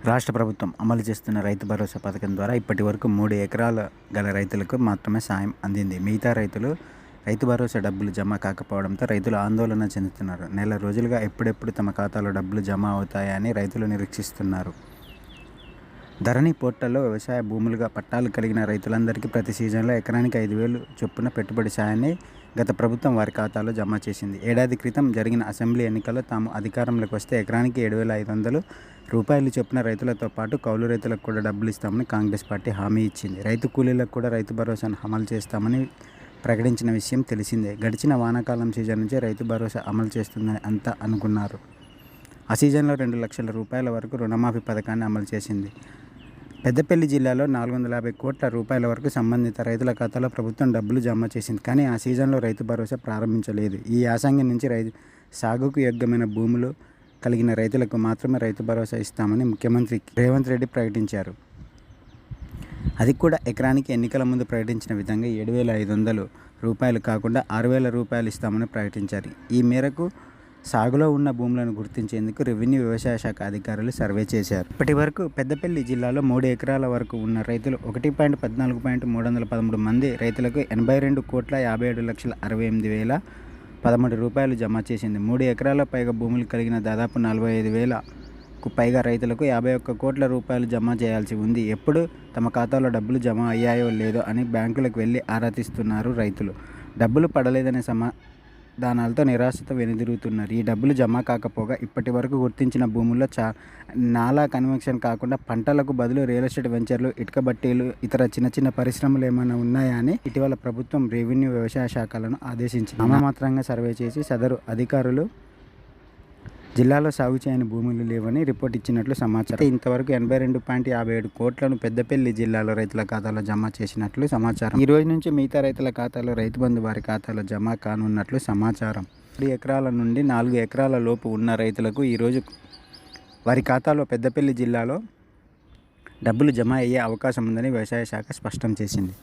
రాష్ట్ర ప్రభుత్వం అమలు చేస్తున్న రైతు భరోసా పథకం ద్వారా ఇప్పటి వరకు 3 ఎకరాల గల రైతులకు మాత్రమే సాయం అందింది. మిగతా రైతు భరోసా డబ్బులు జమ కాకపోవడంతో రైతులు ఆందోళన చెందుతున్నారు. నెల రోజులుగా ఎప్పుడెప్పుడు తమ ఖాతాలో డబ్బులు జమ అవుతాయా అని రైతులు నిరీక్షిస్తున్నారు. ధరణి పోర్టల్లో వ్యవసాయ భూములుగా పట్టాలు కలిగిన రైతులందరికీ ప్రతి సీజన్లో ఎకరానికి 5,000 చొప్పున పెట్టుబడి సాయాన్ని గత ప్రభుత్వం వారి ఖాతాలో జమ చేసింది. ఏడాది క్రితం జరిగిన అసెంబ్లీ ఎన్నికల్లో తాము అధికారంలోకి వస్తే ఎకరానికి 7,500 రూపాయలు చొప్పున రైతులతో పాటు కౌలు రైతులకు కూడా డబ్బులు ఇస్తామని కాంగ్రెస్ పార్టీ హామీ ఇచ్చింది. రైతు కూలీలకు కూడా రైతు భరోసాను అమలు చేస్తామని ప్రకటించిన విషయం తెలిసిందే. గడిచిన వానాకాలం సీజన్ నుంచే రైతు భరోసా అమలు చేస్తుందని అంతా అనుకున్నారు. ఆ సీజన్లో 2 లక్షల రూపాయల వరకు రుణమాఫీ పథకాన్ని అమలు చేసింది. పెద్దపల్లి జిల్లాలో 450 కోట్ల రూపాయల వరకు సంబంధిత రైతుల ఖాతాలో ప్రభుత్వం డబ్బులు జమ చేసింది. కానీ ఆ సీజన్లో రైతు భరోసా ప్రారంభించలేదు. ఈ యాసంగి నుంచి సాగుకు యోగ్యమైన భూములు కలిగిన రైతులకు మాత్రమే రైతు భరోసా ఇస్తామని ముఖ్యమంత్రి రేవంత్ రెడ్డి ప్రకటించారు. అది కూడా ఎకరానికి ఎన్నికల ముందు ప్రకటించిన విధంగా 7,500 రూపాయలు కాకుండా 6,000 రూపాయలు ఇస్తామని ప్రకటించారు. ఈ మేరకు సాగులో ఉన్న భూములను గుర్తించేందుకు రెవెన్యూ వ్యవసాయ శాఖ అధికారులు సర్వే చేశారు. ఇప్పటి వరకు పెద్దపల్లి జిల్లాలో 3 ఎకరాల వరకు ఉన్న రైతులు 1,14,313 మంది రైతులకు 82,57,68,13 రూపాయలు జమ చేసింది. 3 ఎకరాల పైగా భూములు కలిగిన దాదాపు 45,000కు పైగా రైతులకు 51 కోట్ల రూపాయలు జమ చేయాల్సి ఉంది. ఎప్పుడు తమ ఖాతాలో డబ్బులు జమ అయ్యాయో లేదో అని బ్యాంకులకు వెళ్లి ఆరా తీస్తున్నారు రైతులు. డబ్బులు పడలేదనే దానాలతో నిరాశతో వెనుదిరుగుతున్నారు. ఈ డబ్బులు జమ కాకపోగా ఇప్పటి వరకు గుర్తించిన భూముల్లో నాలా కన్వెన్షన్ కాకుండా పంటలకు బదులు రియల్ ఎస్టేట్ వెంచర్లు, ఇటుక బట్టీలు, ఇతర చిన్న పరిశ్రమలు ఏమైనా ఉన్నాయా అని ఇటీవల ప్రభుత్వం రెవెన్యూ వ్యవసాయ శాఖలను ఆదేశించింది. నామమాత్రంగా సర్వే చేసి సదరు అధికారులు జిల్లాలో సాగు చేయని భూములు లేవని రిపోర్ట్ ఇచ్చినట్లు సమాచారం. ఇంతవరకు 82.57 కోట్లను పెద్దపల్లి జిల్లాలో రైతుల ఖాతాలో జమ చేసినట్లు సమాచారం. ఈ రోజు నుంచి మిగతా రైతుల ఖాతాలో రైతు బంధు వారి ఖాతాలో జమ కానున్నట్లు సమాచారం. 3 ఎకరాల నుండి 4 ఎకరాల లోపు ఉన్న రైతులకు ఈరోజు వారి ఖాతాలో పెద్దపల్లి జిల్లాలో డబ్బులు జమ అయ్యే అవకాశం ఉందని వ్యవసాయ శాఖ స్పష్టం చేసింది.